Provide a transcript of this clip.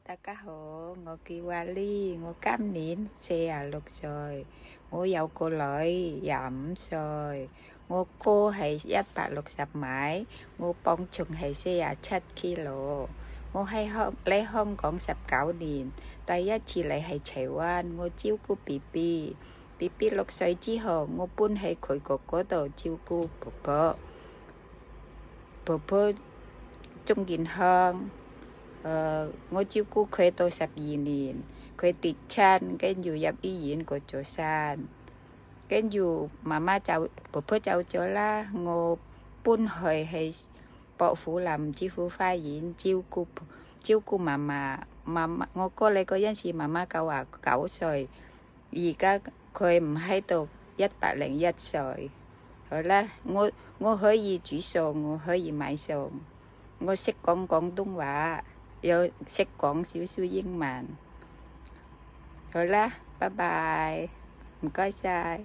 大家好，我叫阿麗，我今年46歲，我有個女25歲，我高係160米，我磅重係47kg。我喺香港19年，第一次嚟係台灣，我照顧 BB 6歲之後，我搬喺佢哥嗰度照顧婆婆。婆婆鍾健香。我照顧佢到12年，佢跌親，跟住入醫院過咗身，跟住婆婆走咗啦，我搬去喺薄扶林之府花園照顧媽媽。我過嚟嗰陣時，媽媽99歲，而家佢唔喺度，101歲。好啦，我可以煮餸，我可以買餸，我識講廣東話。又識講少少英文，好啦，拜拜，唔該晒。